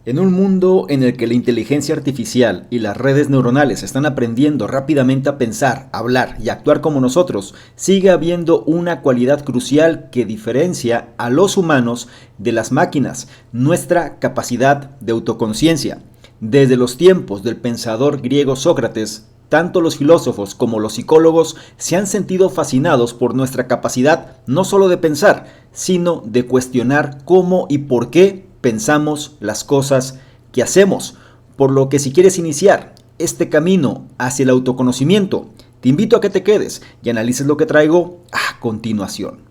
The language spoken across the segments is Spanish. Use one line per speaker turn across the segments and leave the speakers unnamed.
En un mundo en el que la inteligencia artificial y las redes neuronales están aprendiendo rápidamente a pensar, hablar y actuar como nosotros, sigue habiendo una cualidad crucial que diferencia a los humanos de las máquinas: nuestra capacidad de autoconciencia. Desde los tiempos del pensador griego Sócrates, tanto los filósofos como los psicólogos se han sentido fascinados por nuestra capacidad no solo de pensar, sino de cuestionar cómo y por qué pensamos las cosas que hacemos. Por lo que si quieres iniciar este camino hacia el autoconocimiento, te invito a que te quedes y analices lo que traigo a continuación.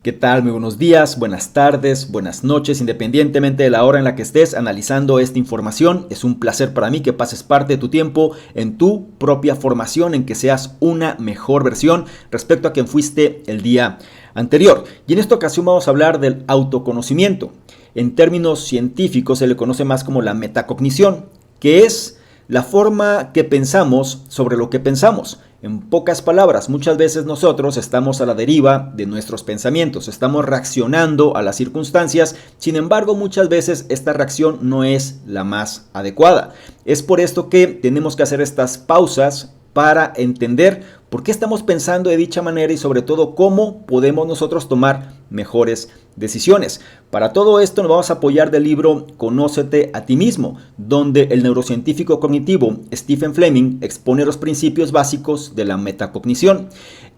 ¿Qué tal? Muy buenos días, buenas tardes, buenas noches, independientemente de la hora en la que estés analizando esta información. Es un placer para mí que pases parte de tu tiempo en tu propia formación, en que seas una mejor versión respecto a quien fuiste el día anterior. Y en esta ocasión vamos a hablar del autoconocimiento. En términos científicos se le conoce más como la metacognición, que es la forma que pensamos sobre lo que pensamos. En pocas palabras, muchas veces nosotros estamos a la deriva de nuestros pensamientos, estamos reaccionando a las circunstancias, sin embargo muchas veces esta reacción no es la más adecuada. Es por esto que tenemos que hacer estas pausas para entender por qué estamos pensando de dicha manera y sobre todo cómo podemos nosotros tomar mejores decisiones. Para todo esto nos vamos a apoyar del libro Conócete a ti mismo, donde el neurocientífico cognitivo Stephen Fleming expone los principios básicos de la metacognición.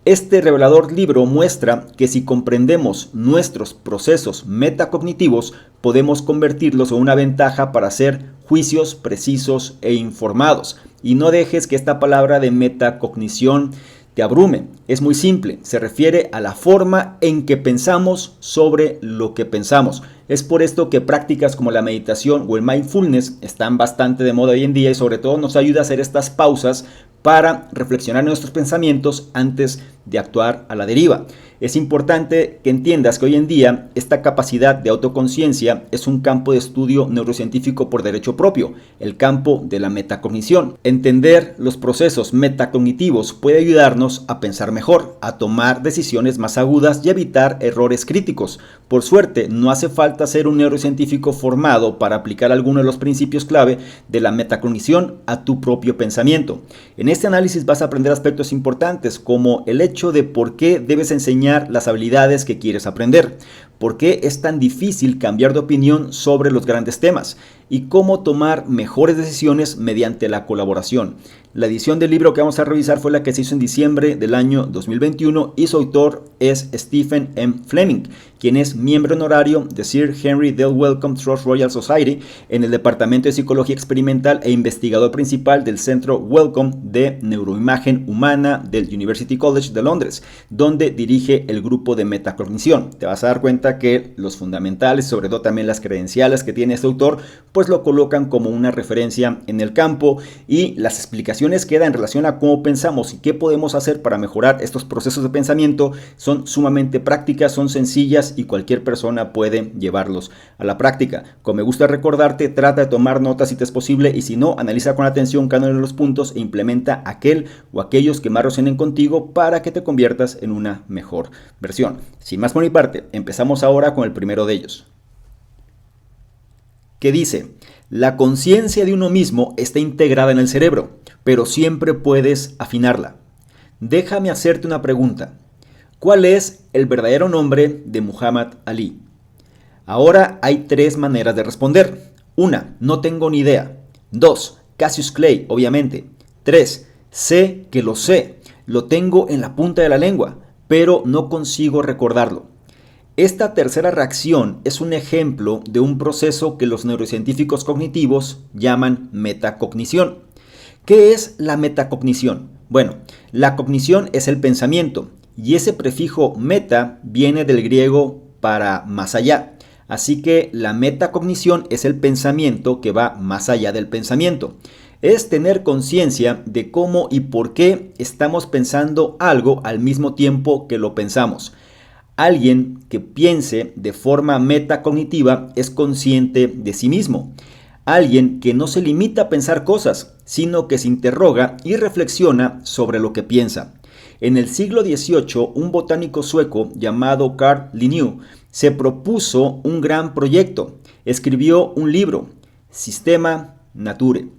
Este revelador libro muestra que si comprendemos nuestros procesos metacognitivos, podemos convertirlos en una ventaja para hacer juicios precisos e informados. Y no dejes que esta palabra de metacognición te abrume. Es muy simple, se refiere a la forma en que pensamos sobre lo que pensamos. Es por esto que prácticas como la meditación o el mindfulness están bastante de moda hoy en día y sobre todo nos ayuda a hacer estas pausas para reflexionar en nuestros pensamientos antes de actuar a la deriva. Es importante que entiendas que hoy en día esta capacidad de autoconciencia es un campo de estudio neurocientífico por derecho propio, el campo de la metacognición. Entender los procesos metacognitivos puede ayudarnos a pensar mejor, a tomar decisiones más agudas y evitar errores críticos. Por suerte, no hace falta ser un neurocientífico formado para aplicar alguno de los principios clave de la metacognición a tu propio pensamiento. En este análisis vas a aprender aspectos importantes como el hecho de por qué debes enseñar las habilidades que quieres aprender, por qué es tan difícil cambiar de opinión sobre los grandes temas y cómo tomar mejores decisiones mediante la colaboración. La edición del libro que vamos a revisar fue la que se hizo en diciembre del año 2021 y su autor es Stephen M. Fleming, quien es miembro honorario de Sir Henry Dale Wellcome Trust Royal Society en el Departamento de Psicología Experimental e investigador principal del Centro Wellcome de Neuroimagen Humana del University College de Londres, donde dirige el grupo de metacognición. Te vas a dar cuenta que los fundamentales, sobre todo también las credenciales que tiene este autor, pues lo colocan como una referencia en el campo y las explicaciones que dan en relación a cómo pensamos y qué podemos hacer para mejorar estos procesos de pensamiento son sumamente prácticas, son sencillas y cualquier persona puede llevarlos a la práctica. Como me gusta recordarte, trata de tomar notas si te es posible y si no, analiza con atención cada uno de los puntos e implementa aquel o aquellos que más resuenen contigo para que te conviertas en una mejor versión. Sin más por mi parte, empezamos ahora con el primero de ellos, que dice: la conciencia de uno mismo está integrada en el cerebro, pero siempre puedes afinarla. Déjame hacerte una pregunta. ¿Cuál es el verdadero nombre de Muhammad Ali? Ahora hay tres maneras de responder. 1. No tengo ni idea. 2. Cassius Clay, obviamente. 3. Sé que lo sé. Lo tengo en la punta de la lengua, pero no consigo recordarlo. Esta tercera reacción es un ejemplo de un proceso que los neurocientíficos cognitivos llaman metacognición. ¿Qué es la metacognición? Bueno, la cognición es el pensamiento y ese prefijo meta viene del griego para más allá. Así que la metacognición es el pensamiento que va más allá del pensamiento. Es tener conciencia de cómo y por qué estamos pensando algo al mismo tiempo que lo pensamos. Alguien que piense de forma metacognitiva es consciente de sí mismo. Alguien que no se limita a pensar cosas, sino que se interroga y reflexiona sobre lo que piensa. En el siglo XVIII, un botánico sueco llamado Carl Linnaeus se propuso un gran proyecto. Escribió un libro, Systema Naturae,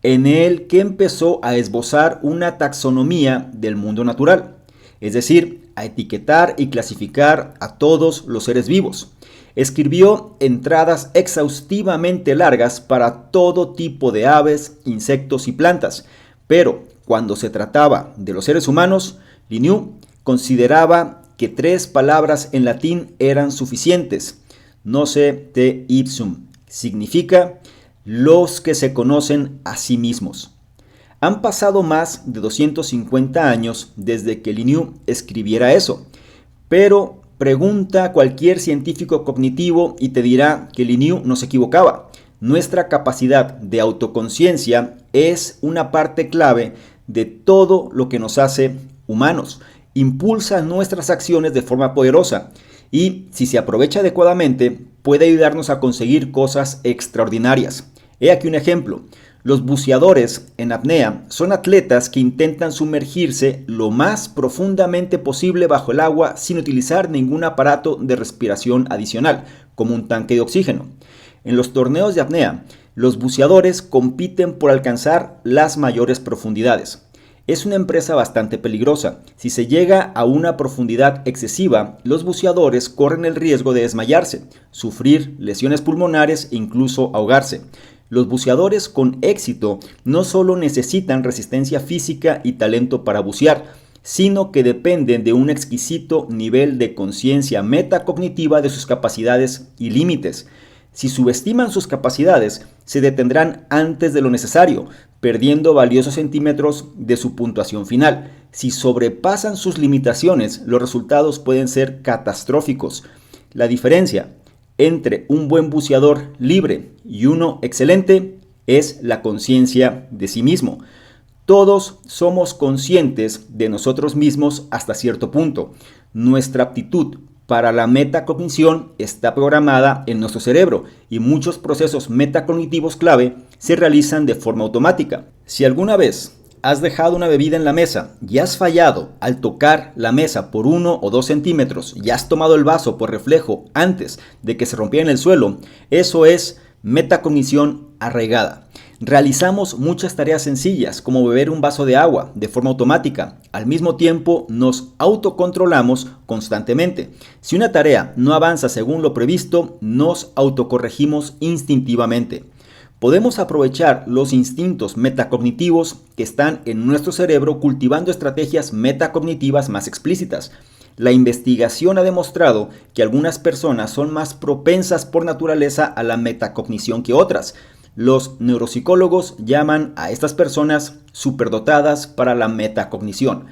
en el que empezó a esbozar una taxonomía del mundo natural, es decir, a etiquetar y clasificar a todos los seres vivos. Escribió entradas exhaustivamente largas para todo tipo de aves, insectos y plantas, pero cuando se trataba de los seres humanos, Linnaeus consideraba que 3 palabras en latín eran suficientes. Nocere te ipsum significa los que se conocen a sí mismos. Han pasado más de 250 años desde que Linnaeus escribiera eso, pero pregunta a cualquier científico cognitivo y te dirá que Linnaeus no se equivocaba. Nuestra capacidad de autoconciencia es una parte clave de todo lo que nos hace humanos. Impulsa nuestras acciones de forma poderosa y, si se aprovecha adecuadamente, puede ayudarnos a conseguir cosas extraordinarias. He aquí un ejemplo. Los buceadores en apnea son atletas que intentan sumergirse lo más profundamente posible bajo el agua sin utilizar ningún aparato de respiración adicional, como un tanque de oxígeno. En los torneos de apnea, los buceadores compiten por alcanzar las mayores profundidades. Es una empresa bastante peligrosa. Si se llega a una profundidad excesiva, los buceadores corren el riesgo de desmayarse, sufrir lesiones pulmonares e incluso ahogarse. Los buceadores con éxito no solo necesitan resistencia física y talento para bucear, sino que dependen de un exquisito nivel de conciencia metacognitiva de sus capacidades y límites. Si subestiman sus capacidades, se detendrán antes de lo necesario, perdiendo valiosos centímetros de su puntuación final. Si sobrepasan sus limitaciones, los resultados pueden ser catastróficos. La diferencia entre un buen buceador libre y uno excelente es la conciencia de sí mismo. Todos somos conscientes de nosotros mismos hasta cierto punto. Nuestra aptitud para la metacognición está programada en nuestro cerebro y muchos procesos metacognitivos clave se realizan de forma automática. Si alguna vez has dejado una bebida en la mesa y has fallado al tocar la mesa por 1 o 2 centímetros y has tomado el vaso por reflejo antes de que se rompiera en el suelo, eso es metacognición arraigada. Realizamos muchas tareas sencillas como beber un vaso de agua de forma automática. Al mismo tiempo nos autocontrolamos constantemente. Si una tarea no avanza según lo previsto, nos autocorregimos instintivamente. Podemos aprovechar los instintos metacognitivos que están en nuestro cerebro cultivando estrategias metacognitivas más explícitas. La investigación ha demostrado que algunas personas son más propensas por naturaleza a la metacognición que otras. Los neuropsicólogos llaman a estas personas superdotadas para la metacognición,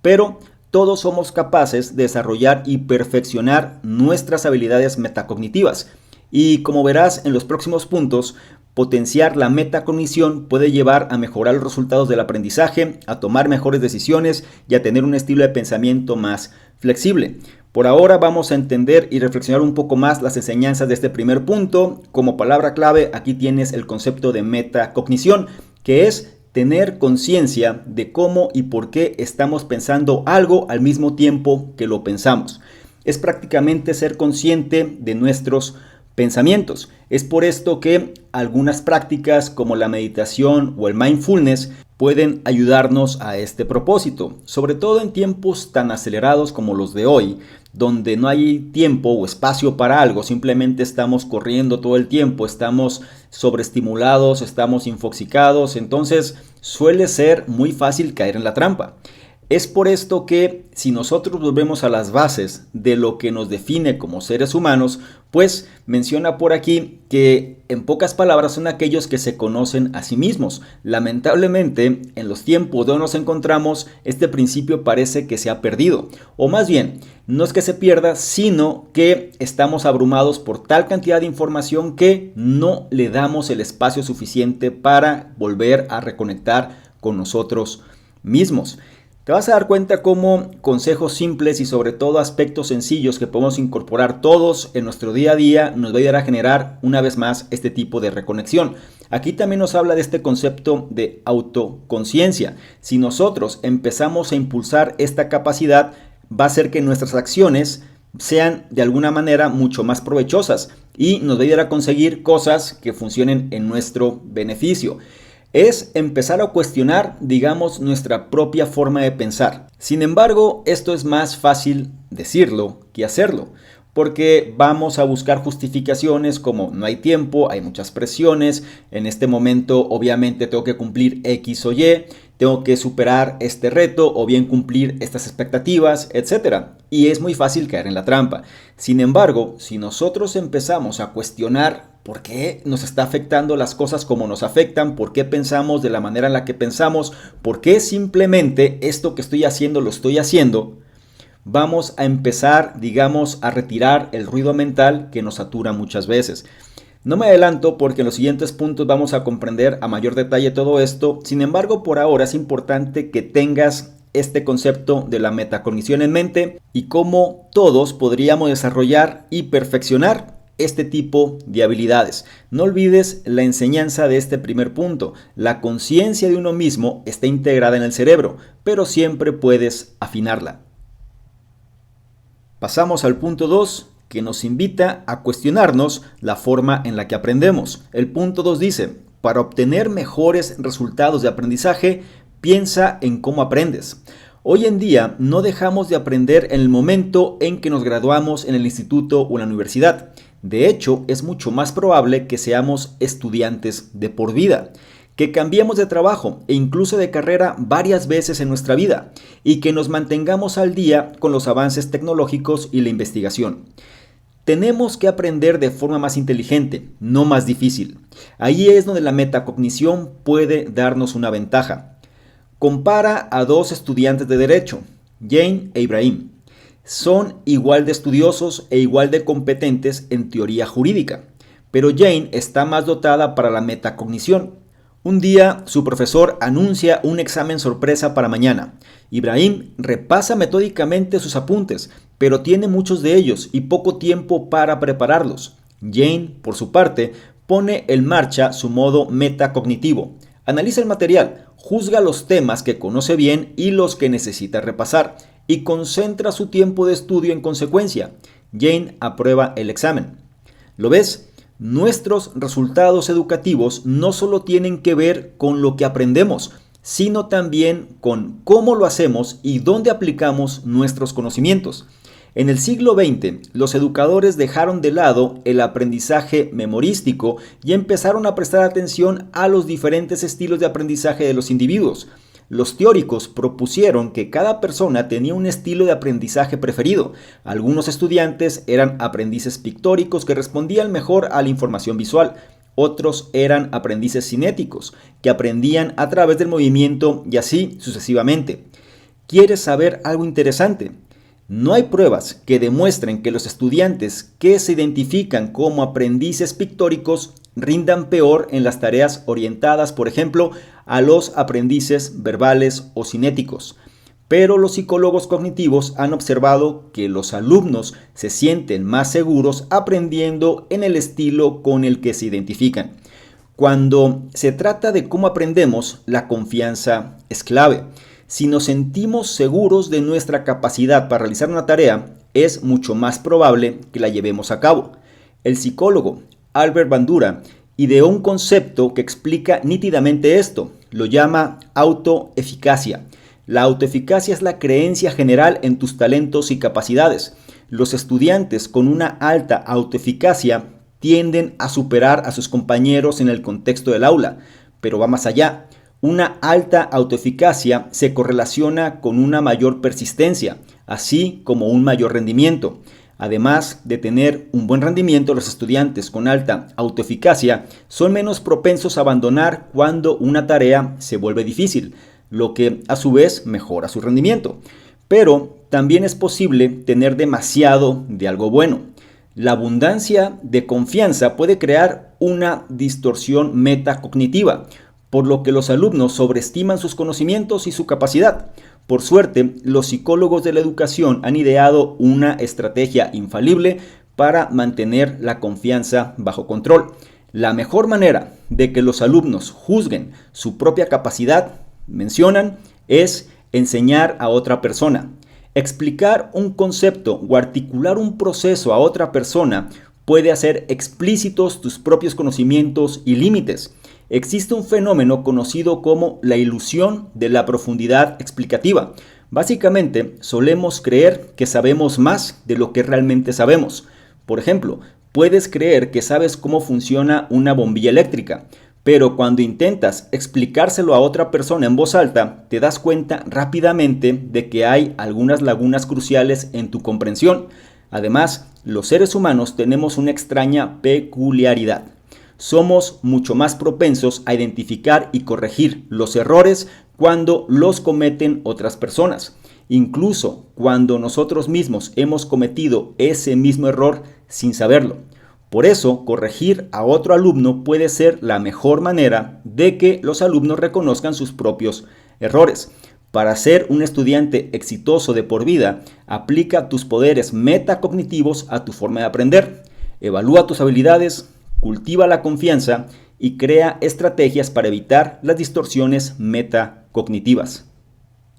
pero todos somos capaces de desarrollar y perfeccionar nuestras habilidades metacognitivas. Y como verás en los próximos puntos, potenciar la metacognición puede llevar a mejorar los resultados del aprendizaje, a tomar mejores decisiones y a tener un estilo de pensamiento más flexible. Por ahora vamos a entender y reflexionar un poco más las enseñanzas de este primer punto. Como palabra clave, aquí tienes el concepto de metacognición, que es tener conciencia de cómo y por qué estamos pensando algo al mismo tiempo que lo pensamos. Es prácticamente ser consciente de nuestros pensamientos. Es por esto que algunas prácticas como la meditación o el mindfulness pueden ayudarnos a este propósito, sobre todo en tiempos tan acelerados como los de hoy, donde no hay tiempo o espacio para algo, simplemente estamos corriendo todo el tiempo, estamos sobreestimulados, estamos infoxicados, entonces suele ser muy fácil caer en la trampa. Es por esto que si nosotros volvemos a las bases de lo que nos define como seres humanos, pues menciona por aquí que en pocas palabras son aquellos que se conocen a sí mismos. Lamentablemente, en los tiempos donde nos encontramos, este principio parece que se ha perdido. O más bien, no es que se pierda, sino que estamos abrumados por tal cantidad de información que no le damos el espacio suficiente para volver a reconectar con nosotros mismos. Te vas a dar cuenta cómo consejos simples y sobre todo aspectos sencillos que podemos incorporar todos en nuestro día a día nos va a ayudar a generar una vez más este tipo de reconexión. Aquí también nos habla de este concepto de autoconciencia. Si nosotros empezamos a impulsar esta capacidad, va a hacer que nuestras acciones sean de alguna manera mucho más provechosas y nos va a ayudar a conseguir cosas que funcionen en nuestro beneficio. Es empezar a cuestionar, digamos, nuestra propia forma de pensar. Sin embargo, esto es más fácil decirlo que hacerlo, porque vamos a buscar justificaciones como no hay tiempo, hay muchas presiones, en este momento obviamente tengo que cumplir X o Y, tengo que superar este reto o bien cumplir estas expectativas, etc. Y es muy fácil caer en la trampa. Sin embargo, si nosotros empezamos a cuestionar por qué nos está afectando las cosas como nos afectan, por qué pensamos de la manera en la que pensamos, por qué simplemente esto que estoy haciendo lo estoy haciendo, vamos a empezar, digamos, a retirar el ruido mental que nos satura muchas veces. No me adelanto porque en los siguientes puntos vamos a comprender a mayor detalle todo esto. Sin embargo, por ahora es importante que tengas este concepto de la metacognición en mente y cómo todos podríamos desarrollar y perfeccionar este tipo de habilidades. No olvides la enseñanza de este primer punto. La conciencia de uno mismo está integrada en el cerebro, pero siempre puedes afinarla. Pasamos al punto 2, que nos invita a cuestionarnos la forma en la que aprendemos. El punto 2 dice, para obtener mejores resultados de aprendizaje, piensa en cómo aprendes. Hoy en día no dejamos de aprender en el momento en que nos graduamos en el instituto o en la universidad. De hecho, es mucho más probable que seamos estudiantes de por vida, que cambiemos de trabajo e incluso de carrera varias veces en nuestra vida y que nos mantengamos al día con los avances tecnológicos y la investigación. Tenemos que aprender de forma más inteligente, no más difícil. Ahí es donde la metacognición puede darnos una ventaja. Compara a dos estudiantes de Derecho, Jane e Ibrahim. Son igual de estudiosos e igual de competentes en teoría jurídica, pero Jane está más dotada para la metacognición. Un día, su profesor anuncia un examen sorpresa para mañana. Ibrahim repasa metódicamente sus apuntes, pero tiene muchos de ellos y poco tiempo para prepararlos. Jane, por su parte, pone en marcha su modo metacognitivo. Analiza el material, juzga los temas que conoce bien y los que necesita repasar, y concentra su tiempo de estudio en consecuencia. Jane aprueba el examen. ¿Lo ves? Nuestros resultados educativos no solo tienen que ver con lo que aprendemos, sino también con cómo lo hacemos y dónde aplicamos nuestros conocimientos. En el siglo XX, los educadores dejaron de lado el aprendizaje memorístico y empezaron a prestar atención a los diferentes estilos de aprendizaje de los individuos. Los teóricos propusieron que cada persona tenía un estilo de aprendizaje preferido. Algunos estudiantes eran aprendices pictóricos que respondían mejor a la información visual. Otros eran aprendices cinéticos, que aprendían a través del movimiento y así sucesivamente. ¿Quieres saber algo interesante? No hay pruebas que demuestren que los estudiantes que se identifican como aprendices pictóricos rindan peor en las tareas orientadas, por ejemplo, a los aprendices verbales o cinéticos. Pero los psicólogos cognitivos han observado que los alumnos se sienten más seguros aprendiendo en el estilo con el que se identifican. Cuando se trata de cómo aprendemos, la confianza es clave. Si nos sentimos seguros de nuestra capacidad para realizar una tarea, es mucho más probable que la llevemos a cabo. El psicólogo Albert Bandura ideó un concepto que explica nítidamente esto. Lo llama autoeficacia. La autoeficacia es la creencia general en tus talentos y capacidades. Los estudiantes con una alta autoeficacia tienden a superar a sus compañeros en el contexto del aula, pero va más allá. Una alta autoeficacia se correlaciona con una mayor persistencia, así como un mayor rendimiento. Además de tener un buen rendimiento, los estudiantes con alta autoeficacia son menos propensos a abandonar cuando una tarea se vuelve difícil, lo que a su vez mejora su rendimiento. Pero también es posible tener demasiado de algo bueno. La abundancia de confianza puede crear una distorsión metacognitiva, por lo que los alumnos sobreestiman sus conocimientos y su capacidad. Por suerte, los psicólogos de la educación han ideado una estrategia infalible para mantener la confianza bajo control. La mejor manera de que los alumnos juzguen su propia capacidad, mencionan, es enseñar a otra persona. Explicar un concepto o articular un proceso a otra persona puede hacer explícitos tus propios conocimientos y límites. Existe un fenómeno conocido como la ilusión de la profundidad explicativa. Básicamente, solemos creer que sabemos más de lo que realmente sabemos. Por ejemplo, puedes creer que sabes cómo funciona una bombilla eléctrica, pero cuando intentas explicárselo a otra persona en voz alta, te das cuenta rápidamente de que hay algunas lagunas cruciales en tu comprensión. Además, los seres humanos tenemos una extraña peculiaridad. Somos mucho más propensos a identificar y corregir los errores cuando los cometen otras personas. Incluso cuando nosotros mismos hemos cometido ese mismo error sin saberlo. Por eso, corregir a otro alumno puede ser la mejor manera de que los alumnos reconozcan sus propios errores. Para ser un estudiante exitoso de por vida, aplica tus poderes metacognitivos a tu forma de aprender. Evalúa tus habilidades, cultiva la confianza y crea estrategias para evitar las distorsiones metacognitivas.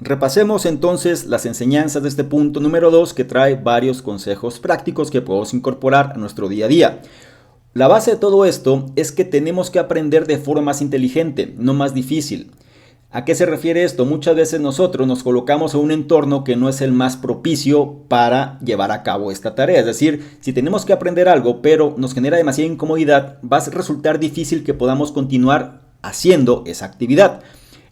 Repasemos entonces las enseñanzas de este punto número 2 que trae varios consejos prácticos que podemos incorporar a nuestro día a día. La base de todo esto es que tenemos que aprender de forma más inteligente, no más difícil. ¿A qué se refiere esto? Muchas veces nosotros nos colocamos en un entorno que no es el más propicio para llevar a cabo esta tarea. Es decir, si tenemos que aprender algo pero nos genera demasiada incomodidad, va a resultar difícil que podamos continuar haciendo esa actividad.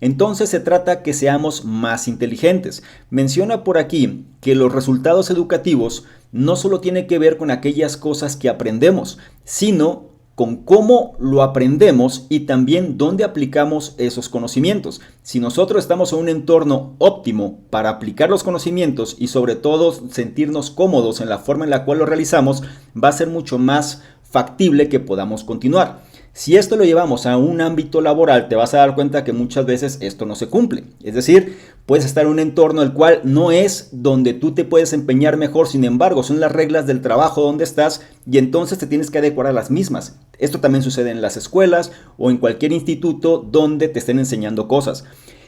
Entonces se trata que seamos más inteligentes. Menciona por aquí que los resultados educativos no solo tienen que ver con aquellas cosas que aprendemos, sino con cómo lo aprendemos y también dónde aplicamos esos conocimientos. Si nosotros estamos en un entorno óptimo para aplicar los conocimientos y sobre todo sentirnos cómodos en la forma en la cual lo realizamos, va a ser mucho más factible que podamos continuar. Si esto lo llevamos a un ámbito laboral, te vas a dar cuenta que muchas veces esto no se cumple. Es decir, puedes estar en un entorno el cual no es donde tú te puedes empeñar mejor, sin embargo, son las reglas del trabajo donde estás y entonces te tienes que adecuar a las mismas. Esto también sucede en las escuelas o en cualquier instituto donde te estén enseñando cosas.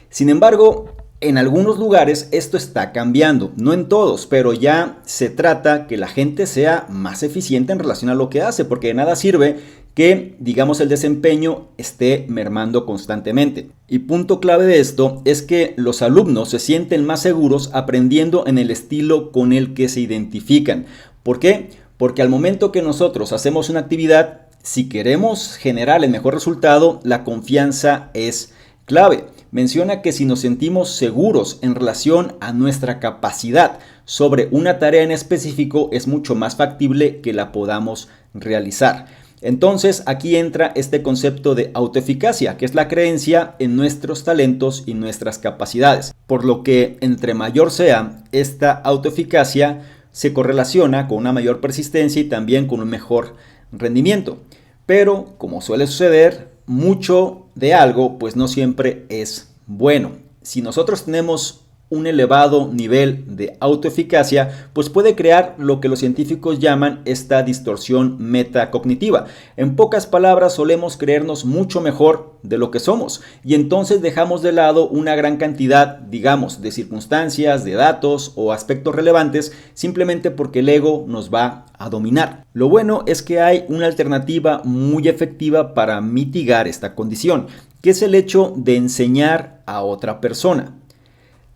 Sin embargo, en algunos lugares esto está cambiando, no en todos, pero ya se trata que la gente sea más eficiente en relación a lo que hace, porque de nada sirve que, digamos, el desempeño esté mermando constantemente. Y punto clave de esto es que los alumnos se sienten más seguros aprendiendo en el estilo con el que se identifican. ¿Por qué? Porque al momento que nosotros hacemos una actividad, si queremos generar el mejor resultado, la confianza es clave. Menciona que si nos sentimos seguros en relación a nuestra capacidad sobre una tarea en específico, es mucho más factible que la podamos realizar. Entonces aquí entra este concepto de autoeficacia, que es la creencia en nuestros talentos y nuestras capacidades. Por lo que entre mayor sea esta autoeficacia, se correlaciona con una mayor persistencia y también con un mejor rendimiento. Pero, como suele suceder, mucho de algo pues no siempre es bueno. Si nosotros tenemos un elevado nivel de autoeficacia, pues puede crear lo que los científicos llaman esta distorsión metacognitiva. En pocas palabras, solemos creernos mucho mejor de lo que somos y entonces dejamos de lado una gran cantidad, digamos, de circunstancias, de datos o aspectos relevantes simplemente porque el ego nos va a dominar. Lo bueno es que hay una alternativa muy efectiva para mitigar esta condición, que es el hecho de enseñar a otra persona.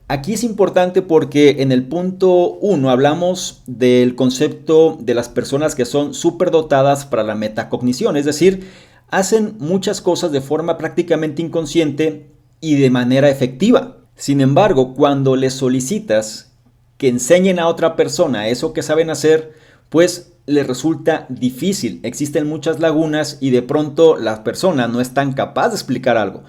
Aquí es importante porque en el punto 1 hablamos del concepto de las personas que son superdotadas para la metacognición, es decir, hacen muchas cosas de forma prácticamente inconsciente y de manera efectiva. Sin embargo, cuando les solicitas que enseñen a otra persona eso que saben hacer, pues les resulta difícil, existen muchas lagunas y de pronto la persona no es tan capaz de explicar algo.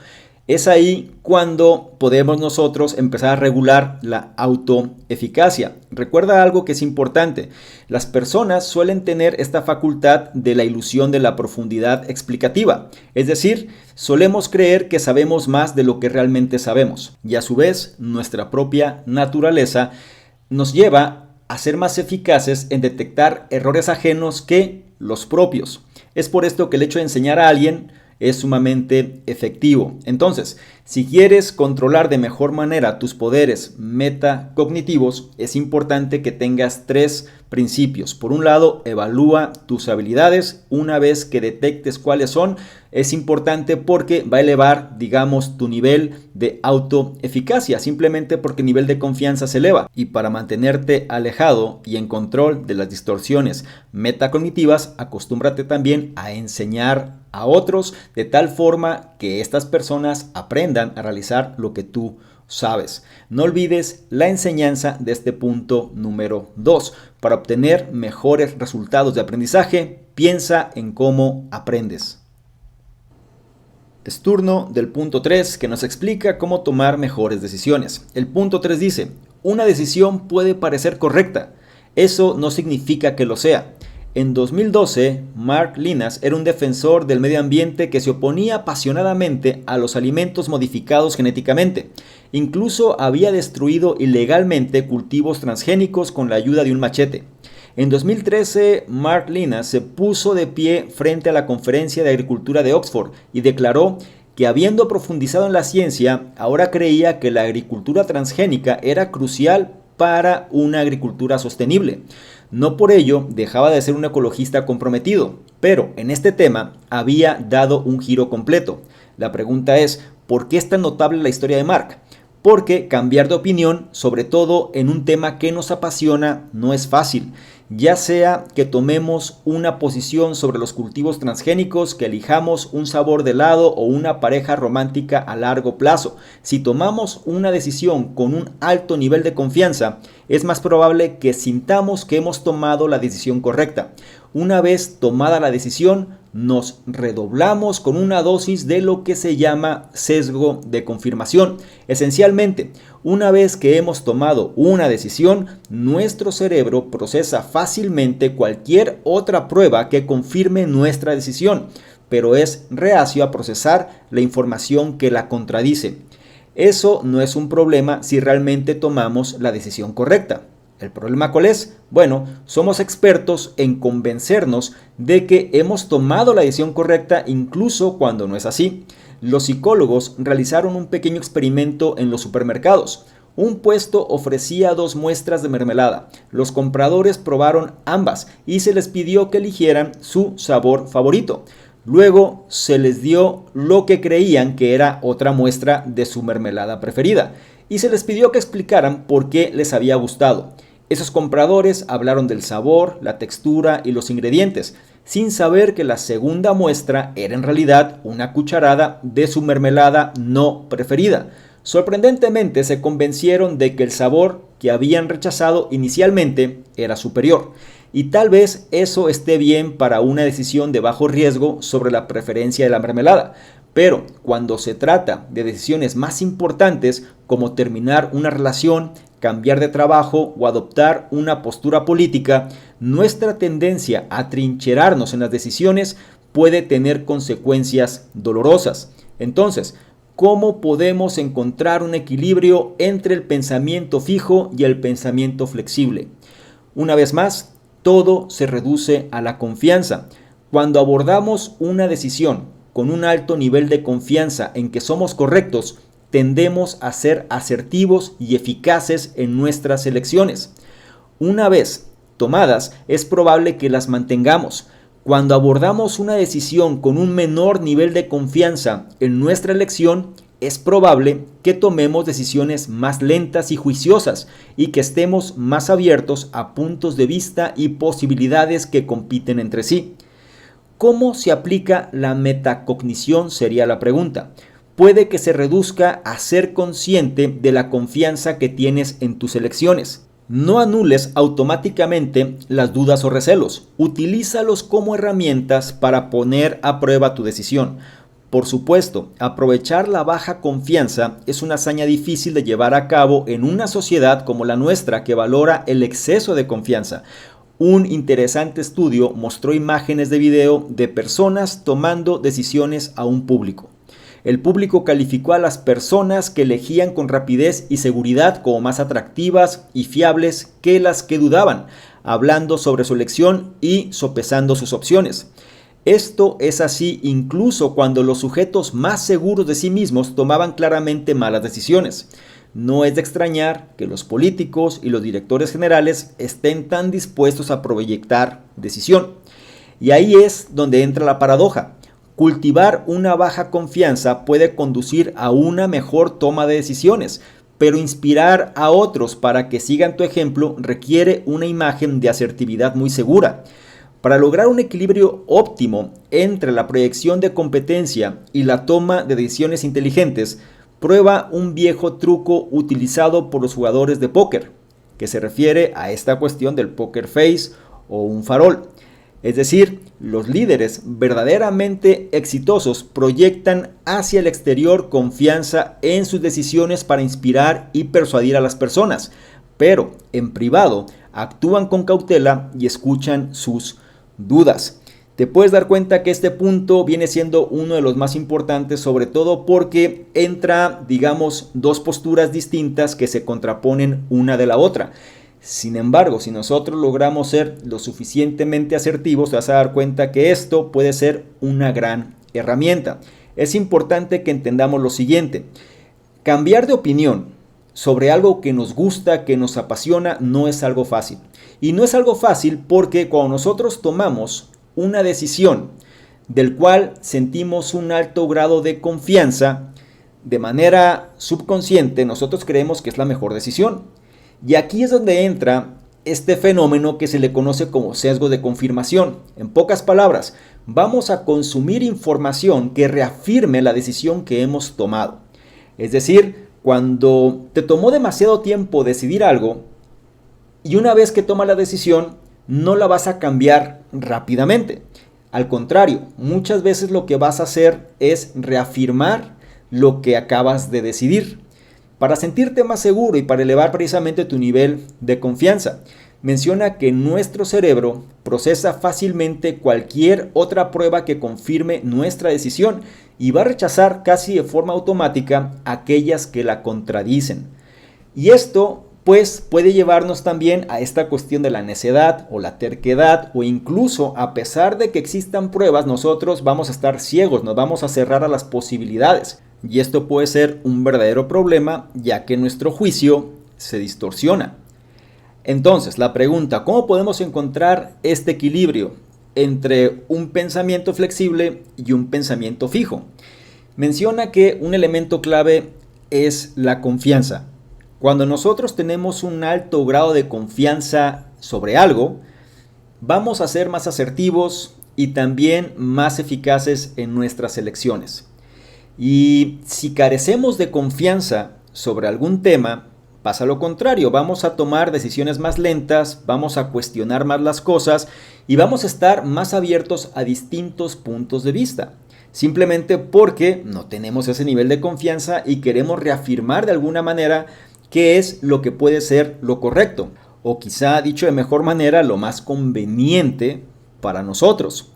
Es ahí cuando podemos nosotros empezar a regular la autoeficacia. Recuerda algo que es importante. Las personas suelen tener esta facultad de la ilusión de la profundidad explicativa. Es decir, solemos creer que sabemos más de lo que realmente sabemos. Y a su vez, nuestra propia naturaleza nos lleva a ser más eficaces en detectar errores ajenos que los propios. Es por esto que el hecho de enseñar a alguien es sumamente efectivo. Entonces, si quieres controlar de mejor manera tus poderes metacognitivos, es importante que tengas 3 principios. Por un lado, evalúa tus habilidades. Una vez que detectes cuáles son, es importante porque va a elevar, digamos, tu nivel de autoeficacia, simplemente porque el nivel de confianza se eleva. Y para mantenerte alejado y en control de las distorsiones metacognitivas, acostúmbrate también a enseñar a otros de tal forma que estas personas aprendan a realizar lo que tú sabes. No olvides la enseñanza de este punto número 2. Para obtener mejores resultados de aprendizaje, piensa en cómo aprendes. Es turno del punto 3 que nos explica cómo tomar mejores decisiones. El punto 3 dice, una decisión puede parecer correcta. Eso no significa que lo sea. En 2012, Mark Linas era un defensor del medio ambiente que se oponía apasionadamente a los alimentos modificados genéticamente. Incluso había destruido ilegalmente cultivos transgénicos con la ayuda de un machete. En 2013, Mark Linas se puso de pie frente a la Conferencia de Agricultura de Oxford y declaró que habiendo profundizado en la ciencia, ahora creía que la agricultura transgénica era crucial para una agricultura sostenible. No por ello dejaba de ser un ecologista comprometido, pero en este tema había dado un giro completo. La pregunta es, ¿por qué es tan notable la historia de Mark? Porque cambiar de opinión, sobre todo en un tema que nos apasiona, no es fácil. Ya sea que tomemos una posición sobre los cultivos transgénicos, que elijamos un sabor de helado o una pareja romántica a largo plazo. Si tomamos una decisión con un alto nivel de confianza, es más probable que sintamos que hemos tomado la decisión correcta. Una vez tomada la decisión, nos redoblamos con una dosis de lo que se llama sesgo de confirmación. Esencialmente, una vez que hemos tomado una decisión, nuestro cerebro procesa fácilmente cualquier otra prueba que confirme nuestra decisión, pero es reacio a procesar la información que la contradice. Eso no es un problema si realmente tomamos la decisión correcta. ¿El problema cuál es? Bueno, somos expertos en convencernos de que hemos tomado la decisión correcta incluso cuando no es así. Los psicólogos realizaron un pequeño experimento en los supermercados. Un puesto ofrecía 2 muestras de mermelada. Los compradores probaron ambas y se les pidió que eligieran su sabor favorito. Luego se les dio lo que creían que era otra muestra de su mermelada preferida y se les pidió que explicaran por qué les había gustado. Esos compradores hablaron del sabor, la textura y los ingredientes, sin saber que la segunda muestra era en realidad una cucharada de su mermelada no preferida. Sorprendentemente se convencieron de que el sabor que habían rechazado inicialmente era superior. Y tal vez eso esté bien para una decisión de bajo riesgo sobre la preferencia de la mermelada. Pero cuando se trata de decisiones más importantes como terminar una relación, cambiar de trabajo o adoptar una postura política, nuestra tendencia a trincherarnos en las decisiones puede tener consecuencias dolorosas. Entonces, ¿cómo podemos encontrar un equilibrio entre el pensamiento fijo y el pensamiento flexible? Una vez más, todo se reduce a la confianza. Cuando abordamos una decisión con un alto nivel de confianza en que somos correctos, tendemos a ser asertivos y eficaces en nuestras elecciones. Una vez tomadas, es probable que las mantengamos. Cuando abordamos una decisión con un menor nivel de confianza en nuestra elección, es probable que tomemos decisiones más lentas y juiciosas y que estemos más abiertos a puntos de vista y posibilidades que compiten entre sí. ¿Cómo se aplica la metacognición? Sería la pregunta. Puede que se reduzca a ser consciente de la confianza que tienes en tus elecciones. No anules automáticamente las dudas o recelos. Utilízalos como herramientas para poner a prueba tu decisión. Por supuesto, aprovechar la baja confianza es una hazaña difícil de llevar a cabo en una sociedad como la nuestra que valora el exceso de confianza. Un interesante estudio mostró imágenes de video de personas tomando decisiones a un público. El público calificó a las personas que elegían con rapidez y seguridad como más atractivas y fiables que las que dudaban, hablando sobre su elección y sopesando sus opciones. Esto es así incluso cuando los sujetos más seguros de sí mismos tomaban claramente malas decisiones. No es de extrañar que los políticos y los directores generales estén tan dispuestos a proyectar decisión. Y ahí es donde entra la paradoja. Cultivar una baja confianza puede conducir a una mejor toma de decisiones, pero inspirar a otros para que sigan tu ejemplo requiere una imagen de asertividad muy segura. Para lograr un equilibrio óptimo entre la proyección de competencia y la toma de decisiones inteligentes, prueba un viejo truco utilizado por los jugadores de póker, que se refiere a esta cuestión del poker face o un farol. Es decir, los líderes verdaderamente exitosos proyectan hacia el exterior confianza en sus decisiones para inspirar y persuadir a las personas, pero en privado actúan con cautela y escuchan sus dudas. Te puedes dar cuenta que este punto viene siendo uno de los más importantes, sobre todo porque entra, digamos, dos posturas distintas que se contraponen una de la otra. Sin embargo, si nosotros logramos ser lo suficientemente asertivos, te vas a dar cuenta que esto puede ser una gran herramienta. Es importante que entendamos lo siguiente: cambiar de opinión sobre algo que nos gusta, que nos apasiona, no es algo fácil. Y no es algo fácil porque cuando nosotros tomamos una decisión del cual sentimos un alto grado de confianza, de manera subconsciente nosotros creemos que es la mejor decisión. Y aquí es donde entra este fenómeno que se le conoce como sesgo de confirmación. En pocas palabras, vamos a consumir información que reafirme la decisión que hemos tomado. Es decir, cuando te tomó demasiado tiempo decidir algo y una vez que tomas la decisión, no la vas a cambiar rápidamente. Al contrario, muchas veces lo que vas a hacer es reafirmar lo que acabas de decidir para sentirte más seguro y para elevar precisamente tu nivel de confianza. Menciona que nuestro cerebro procesa fácilmente cualquier otra prueba que confirme nuestra decisión y va a rechazar casi de forma automática aquellas que la contradicen. Y esto pues puede llevarnos también a esta cuestión de la necedad o la terquedad, o incluso a pesar de que existan pruebas, nosotros vamos a estar ciegos, nos vamos a cerrar a las posibilidades. Y esto puede ser un verdadero problema, ya que nuestro juicio se distorsiona. Entonces, la pregunta: ¿cómo podemos encontrar este equilibrio entre un pensamiento flexible y un pensamiento fijo? Menciona que un elemento clave es la confianza. Cuando nosotros tenemos un alto grado de confianza sobre algo, vamos a ser más asertivos y también más eficaces en nuestras elecciones. Y si carecemos de confianza sobre algún tema, pasa lo contrario, vamos a tomar decisiones más lentas, vamos a cuestionar más las cosas y vamos a estar más abiertos a distintos puntos de vista. Simplemente porque no tenemos ese nivel de confianza y queremos reafirmar de alguna manera qué es lo que puede ser lo correcto, o quizá dicho de mejor manera, lo más conveniente para nosotros.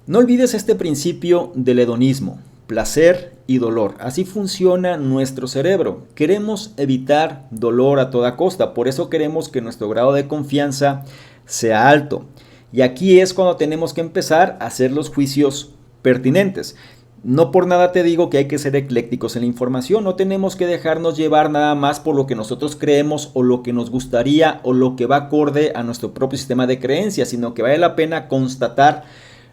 No olvides este principio del hedonismo: placer y dolor. Así funciona nuestro cerebro. Queremos evitar dolor a toda costa, por eso queremos que nuestro grado de confianza sea alto. Y aquí es cuando tenemos que empezar a hacer los juicios pertinentes. No por nada te digo que hay que ser eclécticos en la información, no tenemos que dejarnos llevar nada más por lo que nosotros creemos o lo que nos gustaría o lo que va acorde a nuestro propio sistema de creencias, sino que vale la pena constatar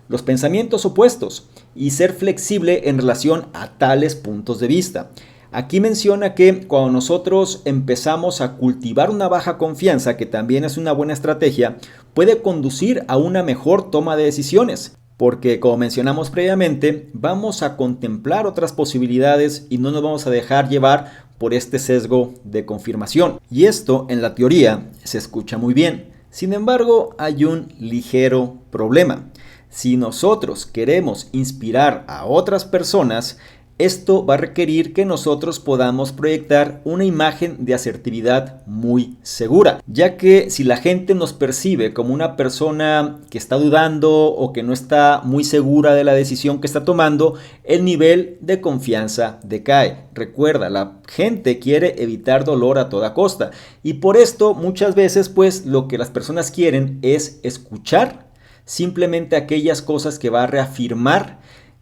los pensamientos opuestos y ser flexible en relación a tales puntos de vista. Aquí menciona que cuando nosotros empezamos a cultivar una baja confianza, que también es una buena estrategia, puede conducir a una mejor toma de decisiones. Porque, como mencionamos previamente, vamos a contemplar otras posibilidades y no nos vamos a dejar llevar por este sesgo de confirmación. Y esto, en la teoría, se escucha muy bien. Sin embargo, hay un ligero problema. Si nosotros queremos inspirar a otras personas, esto va a requerir que nosotros podamos proyectar una imagen de asertividad muy segura, ya que si la gente nos percibe como una persona que está dudando o que no está muy segura de la decisión que está tomando, el nivel de confianza decae. Recuerda, la gente quiere evitar dolor a toda costa y por esto muchas veces pues lo que las personas quieren es escuchar simplemente aquellas cosas que va a reafirmar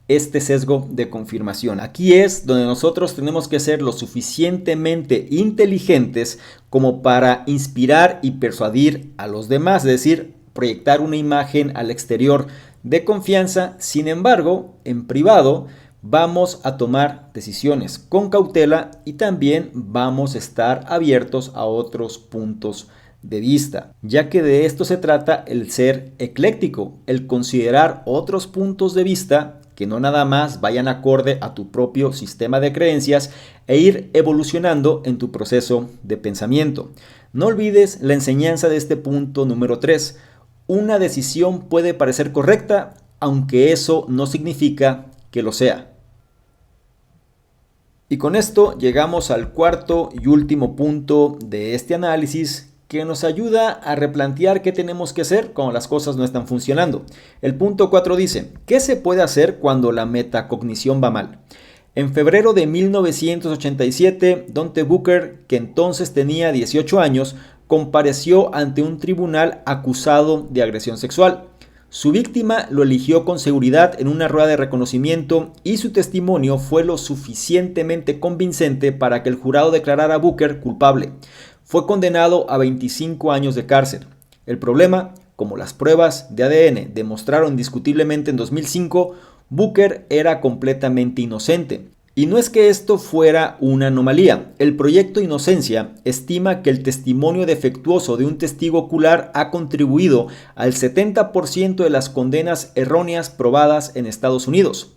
este sesgo de confirmación. Aquí es donde nosotros tenemos que ser lo suficientemente inteligentes como para inspirar y persuadir a los demás, es decir, proyectar una imagen al exterior de confianza. Sin embargo, en privado vamos a tomar decisiones con cautela y también vamos a estar abiertos a otros puntos de vista, ya que de esto se trata el ser ecléctico, el considerar otros puntos de vista que no nada más vayan acorde a tu propio sistema de creencias e ir evolucionando en tu proceso de pensamiento. No olvides la enseñanza de este punto número 3. Una decisión puede parecer correcta, aunque eso no significa que lo sea. Y con esto llegamos al cuarto y último punto de este análisis, que nos ayuda a replantear qué tenemos que hacer cuando las cosas no están funcionando. El punto 4 dice, ¿qué se puede hacer cuando la metacognición va mal? En febrero de 1987, Don T. Booker, que entonces tenía 18 años, compareció ante un tribunal acusado de agresión sexual. Su víctima lo eligió con seguridad en una rueda de reconocimiento y su testimonio fue lo suficientemente convincente para que el jurado declarara a Booker culpable. Fue condenado a 25 años de cárcel. El problema, como las pruebas de ADN demostraron indiscutiblemente en 2005, Booker era completamente inocente. Y no es que esto fuera una anomalía. El proyecto Inocencia estima que el testimonio defectuoso de un testigo ocular ha contribuido al 70% de las condenas erróneas probadas en Estados Unidos.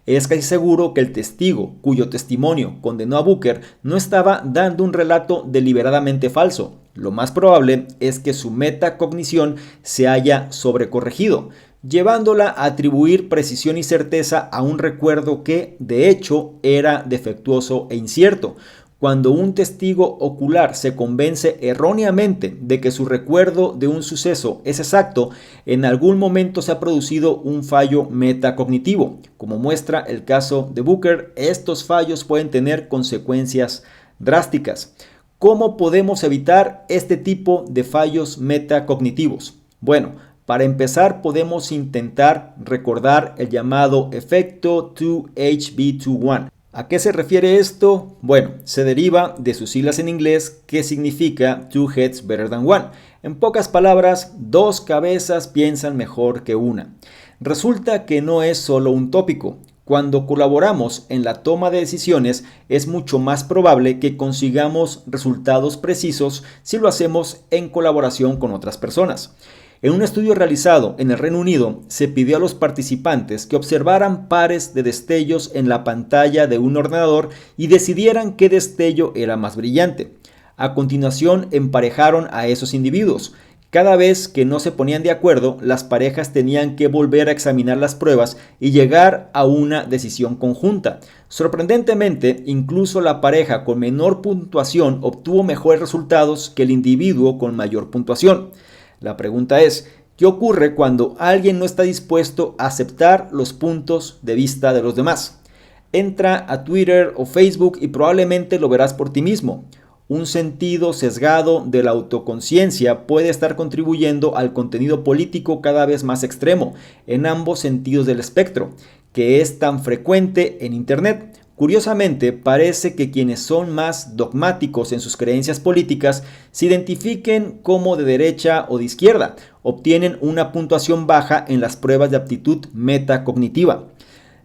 Es casi seguro que el testigo cuyo testimonio condenó a Booker no estaba dando un relato deliberadamente falso. Lo más probable es que su metacognición se haya sobrecorregido, llevándola a atribuir precisión y certeza a un recuerdo que, de hecho, era defectuoso e incierto. Cuando un testigo ocular se convence erróneamente de que su recuerdo de un suceso es exacto, en algún momento se ha producido un fallo metacognitivo. Como muestra el caso de Booker, estos fallos pueden tener consecuencias drásticas. ¿Cómo podemos evitar este tipo de fallos metacognitivos? Bueno, para empezar podemos intentar recordar el llamado efecto 2HB21. ¿A qué se refiere esto? Bueno, se deriva de sus siglas en inglés que significa two heads better than one. En pocas palabras, dos cabezas piensan mejor que una. Resulta que no es solo un tópico. Cuando colaboramos en la toma de decisiones es mucho más probable que consigamos resultados precisos si lo hacemos en colaboración con otras personas. En un estudio realizado en el Reino Unido, se pidió a los participantes que observaran pares de destellos en la pantalla de un ordenador y decidieran qué destello era más brillante. A continuación, emparejaron a esos individuos. Cada vez que no se ponían de acuerdo, las parejas tenían que volver a examinar las pruebas y llegar a una decisión conjunta. Sorprendentemente, incluso la pareja con menor puntuación obtuvo mejores resultados que el individuo con mayor puntuación. La pregunta es, ¿qué ocurre cuando alguien no está dispuesto a aceptar los puntos de vista de los demás? Entra a Twitter o Facebook y probablemente lo verás por ti mismo. Un sentido sesgado de la autoconciencia puede estar contribuyendo al contenido político cada vez más extremo, en ambos sentidos del espectro, que es tan frecuente en Internet. Curiosamente, parece que quienes son más dogmáticos en sus creencias políticas se identifiquen como de derecha o de izquierda, obtienen una puntuación baja en las pruebas de aptitud metacognitiva.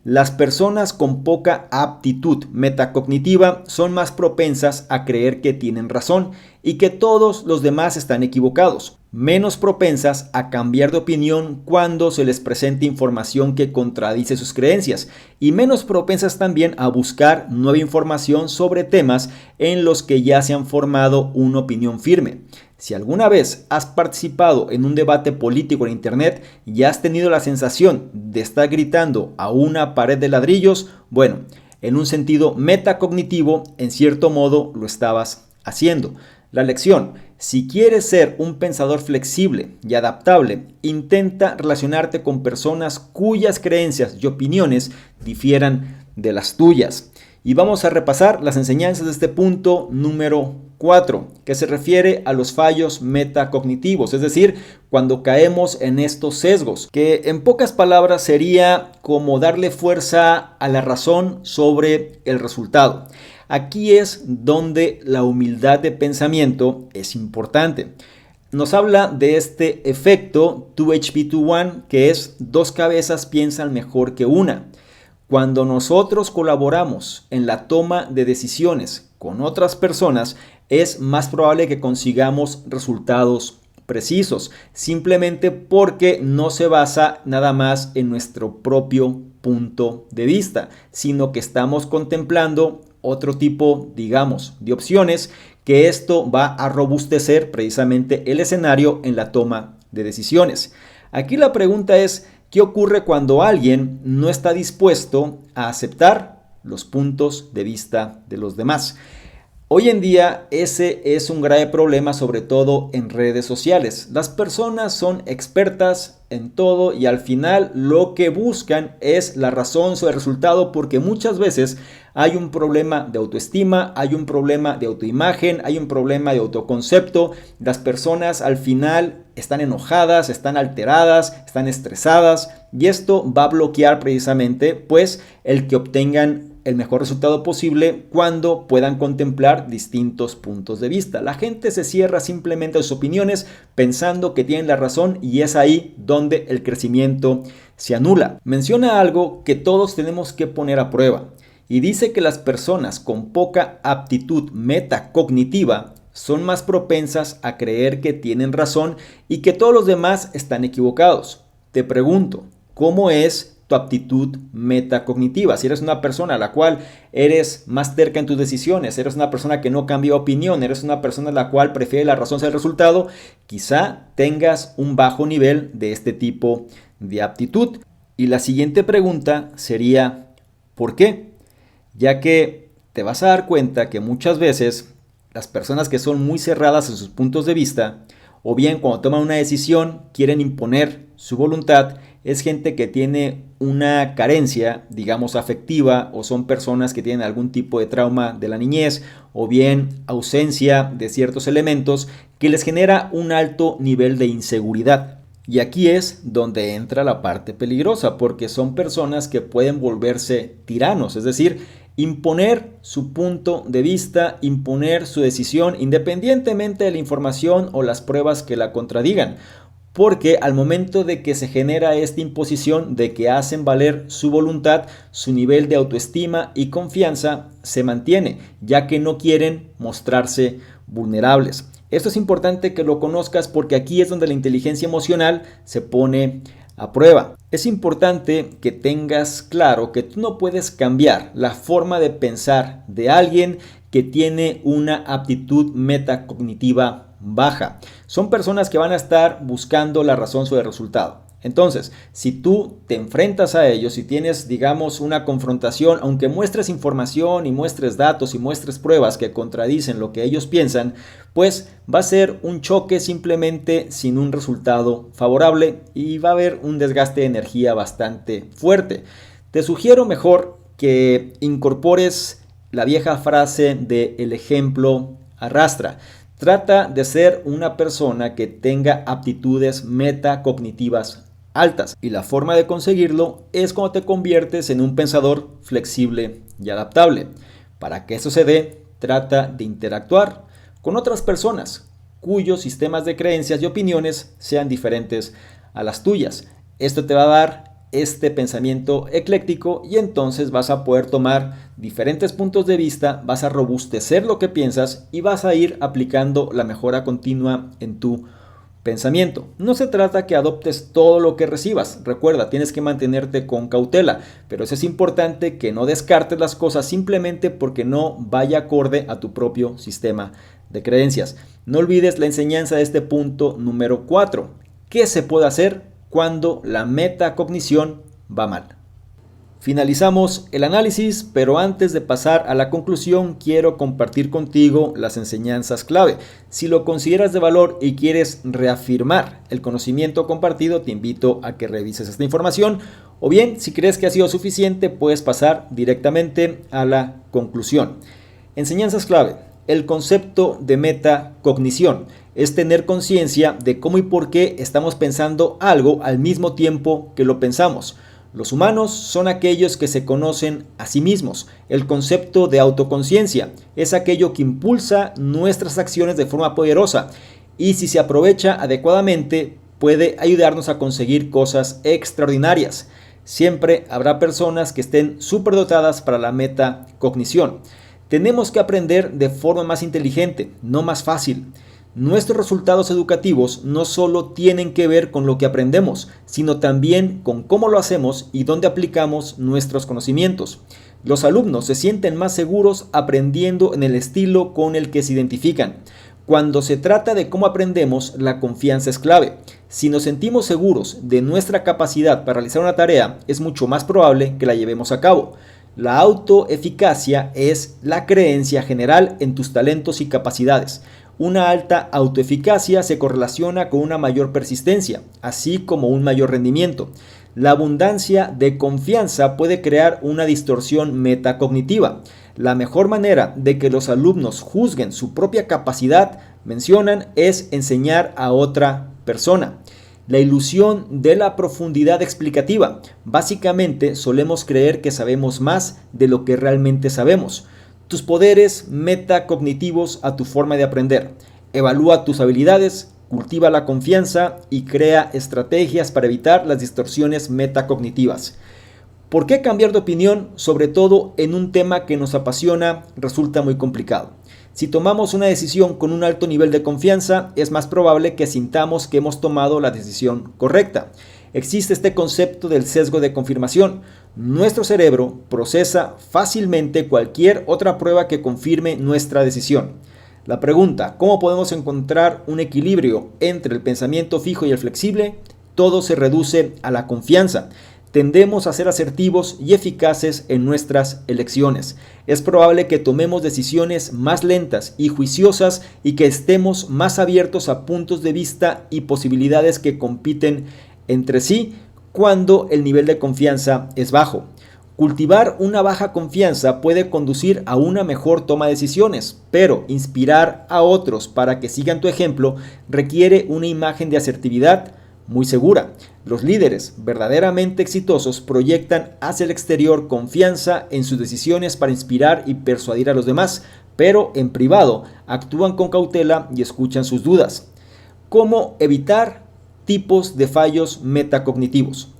Las personas con poca aptitud metacognitiva son más propensas a creer que tienen razón y que todos los demás están equivocados, menos propensas a cambiar de opinión cuando se les presenta información que contradice sus creencias y menos propensas también a buscar nueva información sobre temas en los que ya se han formado una opinión firme. Si alguna vez has participado en un debate político en internet y has tenido la sensación de estar gritando a una pared de ladrillos, bueno, en un sentido metacognitivo, en cierto modo lo estabas haciendo. La lección: si quieres ser un pensador flexible y adaptable, intenta relacionarte con personas cuyas creencias y opiniones difieran de las tuyas. Y vamos a repasar las enseñanzas de este punto número 4, que se refiere a los fallos metacognitivos, es decir, cuando caemos en estos sesgos, que en pocas palabras sería como darle fuerza a la razón sobre el resultado. Aquí es donde la humildad de pensamiento es importante. Nos habla de este efecto 2HP21, que es dos cabezas piensan mejor que una. Cuando nosotros colaboramos en la toma de decisiones con otras personas, es más probable que consigamos resultados precisos, simplemente porque no se basa nada más en nuestro propio punto de vista, sino que estamos contemplando otro tipo, digamos, de opciones, que esto va a robustecer precisamente el escenario en la toma de decisiones. Aquí la pregunta es: ¿qué ocurre cuando alguien no está dispuesto a aceptar los puntos de vista de los demás? Hoy en día ese es un grave problema, sobre todo en redes sociales. Las personas son expertas en todo y al final lo que buscan es la razón sobre el resultado, porque muchas veces hay un problema de autoestima, hay un problema de autoimagen, hay un problema de autoconcepto. Las personas al final están enojadas, están alteradas, están estresadas y esto va a bloquear precisamente pues el que obtengan el mejor resultado posible cuando puedan contemplar distintos puntos de vista. La gente se cierra simplemente a sus opiniones pensando que tienen la razón y es ahí donde el crecimiento se anula. Menciona algo que todos tenemos que poner a prueba y dice que las personas con poca aptitud metacognitiva son más propensas a creer que tienen razón y que todos los demás están equivocados. Te pregunto, ¿cómo es tu aptitud metacognitiva? Si eres una persona a la cual eres más terca en tus decisiones, eres una persona que no cambia opinión, eres una persona a la cual prefiere la razón sobre el resultado, quizá tengas un bajo nivel de este tipo de aptitud. Y la siguiente pregunta sería: ¿por qué? Ya que te vas a dar cuenta que muchas veces las personas que son muy cerradas en sus puntos de vista, o bien cuando toman una decisión quieren imponer su voluntad, es gente que tiene una carencia, digamos, afectiva, o son personas que tienen algún tipo de trauma de la niñez, o bien ausencia de ciertos elementos que les genera un alto nivel de inseguridad. Y aquí es donde entra la parte peligrosa, porque son personas que pueden volverse tiranos, es decir, imponer su punto de vista, imponer su decisión independientemente de la información o las pruebas que la contradigan. Porque al momento de que se genera esta imposición de que hacen valer su voluntad, su nivel de autoestima y confianza se mantiene, ya que no quieren mostrarse vulnerables. Esto es importante que lo conozcas porque aquí es donde la inteligencia emocional se pone a prueba. Es importante que tengas claro que tú no puedes cambiar la forma de pensar de alguien que tiene una aptitud metacognitiva baja. Son personas que van a estar buscando la razón sobre el resultado. Entonces, si tú te enfrentas a ellos, si tienes, digamos, una confrontación, aunque muestres información y muestres datos y muestres pruebas que contradicen lo que ellos piensan, pues va a ser un choque simplemente sin un resultado favorable y va a haber un desgaste de energía bastante fuerte. Te sugiero mejor que incorpores la vieja frase de el ejemplo arrastra. Trata de ser una persona que tenga aptitudes metacognitivas altas y la forma de conseguirlo es cuando te conviertes en un pensador flexible y adaptable. Para que eso se dé, trata de interactuar con otras personas cuyos sistemas de creencias y opiniones sean diferentes a las tuyas. Esto te va a dar este pensamiento ecléctico y entonces vas a poder tomar diferentes puntos de vista, vas a robustecer lo que piensas y vas a ir aplicando la mejora continua en tu pensamiento. No se trata que adoptes todo lo que recibas, recuerda, tienes que mantenerte con cautela, pero eso es importante, que no descartes las cosas simplemente porque no vaya acorde a tu propio sistema de creencias. No olvides la enseñanza de este punto número 4. ¿Qué se puede hacer cuando la metacognición va mal? Finalizamos el análisis, pero antes de pasar a la conclusión, quiero compartir contigo las enseñanzas clave. Si lo consideras de valor y quieres reafirmar el conocimiento compartido, te invito a que revises esta información. O bien, si crees que ha sido suficiente, puedes pasar directamente a la conclusión. Enseñanzas clave. El concepto de metacognición es tener conciencia de cómo y por qué estamos pensando algo al mismo tiempo que lo pensamos. Los humanos son aquellos que se conocen a sí mismos. El concepto de autoconciencia es aquello que impulsa nuestras acciones de forma poderosa y si se aprovecha adecuadamente puede ayudarnos a conseguir cosas extraordinarias. Siempre habrá personas que estén superdotadas para la metacognición. Tenemos que aprender de forma más inteligente, no más fácil. Nuestros resultados educativos no solo tienen que ver con lo que aprendemos, sino también con cómo lo hacemos y dónde aplicamos nuestros conocimientos. Los alumnos se sienten más seguros aprendiendo en el estilo con el que se identifican. Cuando se trata de cómo aprendemos, la confianza es clave. Si nos sentimos seguros de nuestra capacidad para realizar una tarea, es mucho más probable que la llevemos a cabo. La autoeficacia es la creencia general en tus talentos y capacidades. Una alta autoeficacia se correlaciona con una mayor persistencia, así como un mayor rendimiento. La abundancia de confianza puede crear una distorsión metacognitiva. La mejor manera de que los alumnos juzguen su propia capacidad, mencionan, es enseñar a otra persona. La ilusión de la profundidad explicativa. Básicamente solemos creer que sabemos más de lo que realmente sabemos. Tus poderes metacognitivos a tu forma de aprender. Evalúa tus habilidades, cultiva la confianza y crea estrategias para evitar las distorsiones metacognitivas. ¿Por qué cambiar de opinión, sobre todo en un tema que nos apasiona, resulta muy complicado? Si tomamos una decisión con un alto nivel de confianza, es más probable que sintamos que hemos tomado la decisión correcta. Existe este concepto del sesgo de confirmación. Nuestro cerebro procesa fácilmente cualquier otra prueba que confirme nuestra decisión. La pregunta, ¿cómo podemos encontrar un equilibrio entre el pensamiento fijo y el flexible? Todo se reduce a la confianza. Tendemos a ser asertivos y eficaces en nuestras elecciones. Es probable que tomemos decisiones más lentas y juiciosas y que estemos más abiertos a puntos de vista y posibilidades que compiten entre sí cuando el nivel de confianza es bajo. Cultivar una baja confianza puede conducir a una mejor toma de decisiones, pero inspirar a otros para que sigan tu ejemplo requiere una imagen de asertividad muy segura. Los líderes verdaderamente exitosos proyectan hacia el exterior confianza en sus decisiones para inspirar y persuadir a los demás, pero en privado actúan con cautela y escuchan sus dudas. ¿Cómo evitar tipos de fallos metacognitivos?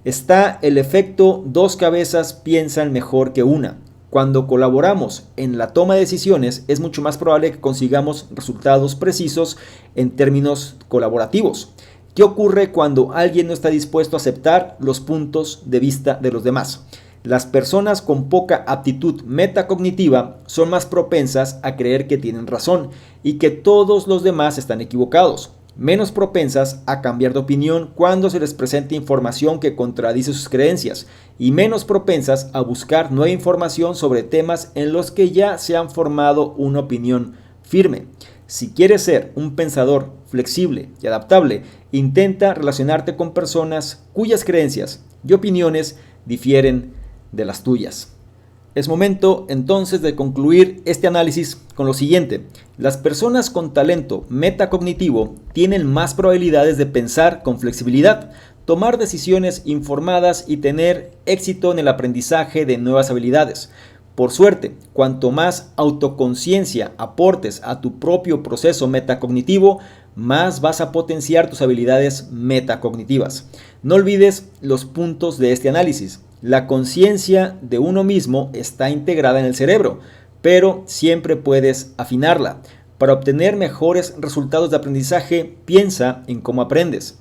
Está el efecto dos cabezas piensan mejor que una. Cuando colaboramos en la toma de decisiones es mucho más probable que consigamos resultados precisos en términos colaborativos. ¿Qué ocurre cuando alguien no está dispuesto a aceptar los puntos de vista de los demás? Las personas con poca aptitud metacognitiva son más propensas a creer que tienen razón y que todos los demás están equivocados. Menos propensas a cambiar de opinión cuando se les presenta información que contradice sus creencias y menos propensas a buscar nueva información sobre temas en los que ya se han formado una opinión firme. Si quieres ser un pensador flexible y adaptable, intenta relacionarte con personas cuyas creencias y opiniones difieren de las tuyas. Es momento entonces de concluir este análisis con lo siguiente. Las personas con talento metacognitivo tienen más probabilidades de pensar con flexibilidad, tomar decisiones informadas y tener éxito en el aprendizaje de nuevas habilidades. Por suerte, cuanto más autoconciencia aportes a tu propio proceso metacognitivo, más vas a potenciar tus habilidades metacognitivas. No olvides los puntos de este análisis. La conciencia de uno mismo está integrada en el cerebro, pero siempre puedes afinarla. Para obtener mejores resultados de aprendizaje, piensa en cómo aprendes.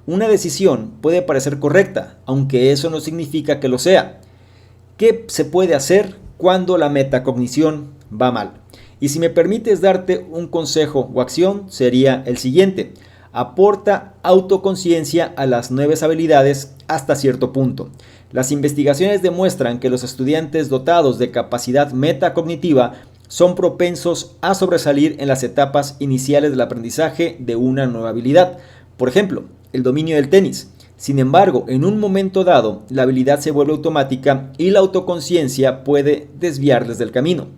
Una decisión puede parecer correcta, aunque eso no significa que lo sea. ¿Qué se puede hacer cuando la metacognición va mal? Y si me permites darte un consejo o acción, sería el siguiente. Aporta autoconciencia a las nuevas habilidades hasta cierto punto. Las investigaciones demuestran que los estudiantes dotados de capacidad metacognitiva son propensos a sobresalir en las etapas iniciales del aprendizaje de una nueva habilidad. Por ejemplo, el dominio del tenis. Sin embargo, en un momento dado, la habilidad se vuelve automática y la autoconciencia puede desviarles del camino.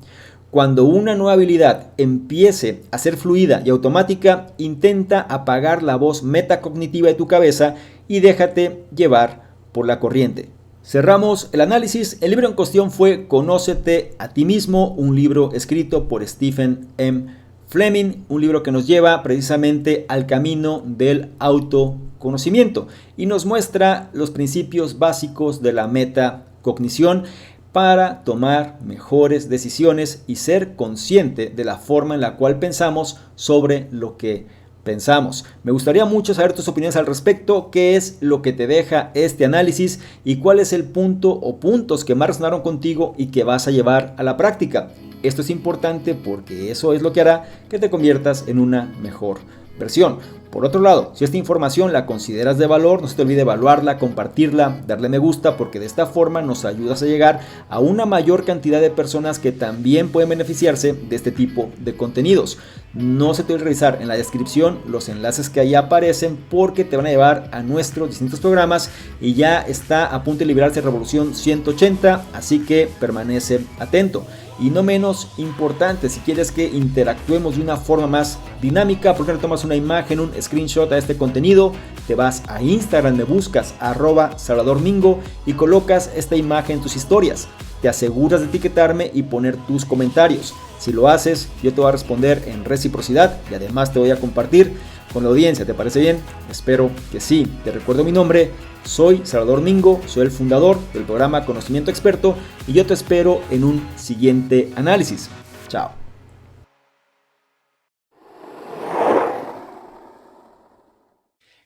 Cuando una nueva habilidad empiece a ser fluida y automática, intenta apagar la voz metacognitiva de tu cabeza y déjate llevar por la corriente. Cerramos el análisis. El libro en cuestión fue Conócete a ti mismo, un libro escrito por Stephen M. Fleming, un libro que nos lleva precisamente al camino del autoconocimiento y nos muestra los principios básicos de la metacognición para tomar mejores decisiones y ser consciente de la forma en la cual pensamos sobre lo que pensamos. Me gustaría mucho saber tus opiniones al respecto, qué es lo que te deja este análisis y cuál es el punto o puntos que más resonaron contigo y que vas a llevar a la práctica. Esto es importante porque eso es lo que hará que te conviertas en una mejor versión. Por otro lado, si esta información la consideras de valor, no se te olvide evaluarla, compartirla, darle me gusta, porque de esta forma nos ayudas a llegar a una mayor cantidad de personas que también pueden beneficiarse de este tipo de contenidos. No se te olvide revisar en la descripción los enlaces que ahí aparecen porque te van a llevar a nuestros distintos programas y ya está a punto de liberarse Revolución 180, así que permanece atento. Y no menos importante, si quieres que interactuemos de una forma más dinámica, ¿por qué no tomas una imagen, un screenshot a este contenido? Te vas a Instagram, me buscas @SalvadorMingo y colocas esta imagen en tus historias. Te aseguras de etiquetarme y poner tus comentarios. Si lo haces, yo te voy a responder en reciprocidad y además te voy a compartir con la audiencia. ¿Te parece bien? Espero que sí. Te recuerdo mi nombre. Soy Salvador Mingo, soy el fundador del programa Conocimiento Experto y yo te espero en un siguiente análisis. Chao.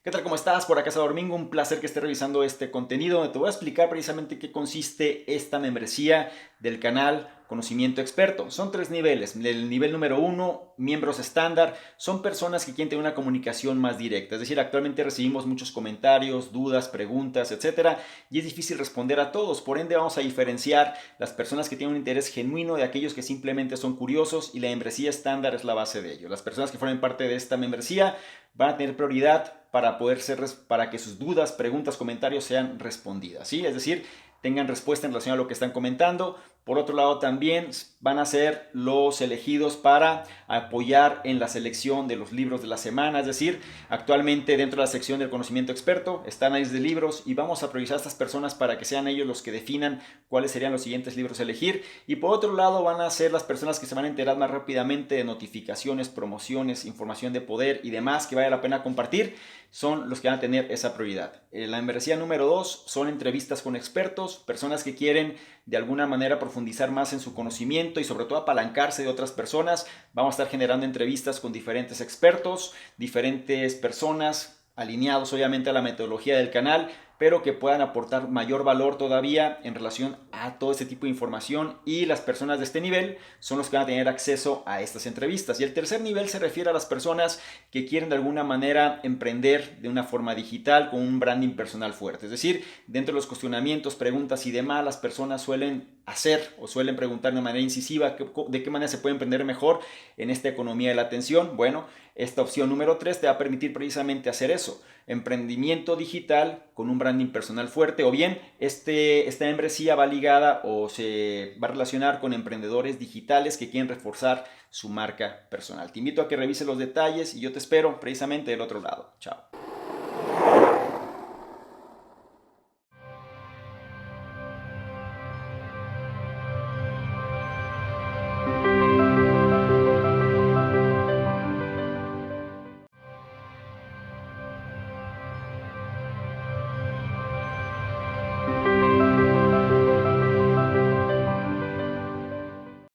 ¿Qué tal? ¿Cómo estás? Por acá Salvador Mingo, un placer que estés revisando este contenido donde te voy a explicar precisamente qué consiste esta membresía del canal Conocimiento Experto. Son 3 niveles. El nivel número 1, miembros estándar, son personas que quieren tener una comunicación más directa. Es decir, actualmente recibimos muchos comentarios, dudas, preguntas, etcétera, y es difícil responder a todos. Por ende, vamos a diferenciar las personas que tienen un interés genuino de aquellos que simplemente son curiosos, y la membresía estándar es la base de ello. Las personas que formen parte de esta membresía van a tener prioridad para que sus dudas, preguntas, comentarios sean respondidas, ¿sí? Es decir, tengan respuesta en relación a lo que están comentando. Por otro lado, también van a ser los elegidos para apoyar en la selección de los libros de la semana. Es decir, actualmente dentro de la sección del Conocimiento Experto está análisis de libros y vamos a priorizar a estas personas para que sean ellos los que definan cuáles serían los siguientes libros a elegir. Y por otro lado, van a ser las personas que se van a enterar más rápidamente de notificaciones, promociones, información de poder y demás que vale la pena compartir. Son los que van a tener esa prioridad. La membresía número 2 son entrevistas con expertos, personas que quieren de alguna manera profundizar más en su conocimiento y sobre todo apalancarse de otras personas. Vamos a estar generando entrevistas con diferentes expertos, diferentes personas alineados obviamente a la metodología del canal, pero que puedan aportar mayor valor todavía en relación a todo este tipo de información, y las personas de este nivel son los que van a tener acceso a estas entrevistas. Y el tercer nivel se refiere a las personas que quieren de alguna manera emprender de una forma digital con un branding personal fuerte. Es decir, dentro de los cuestionamientos, preguntas y demás, las personas suelen hacer o suelen preguntar de manera incisiva de qué manera se puede emprender mejor en esta economía de la atención. Bueno, esta opción número 3 te va a permitir precisamente hacer eso: emprendimiento digital con un branding personal fuerte, o bien esta membresía va ligada o se va a relacionar con emprendedores digitales que quieren reforzar su marca personal. Te invito a que revises los detalles y yo te espero precisamente del otro lado. Chao.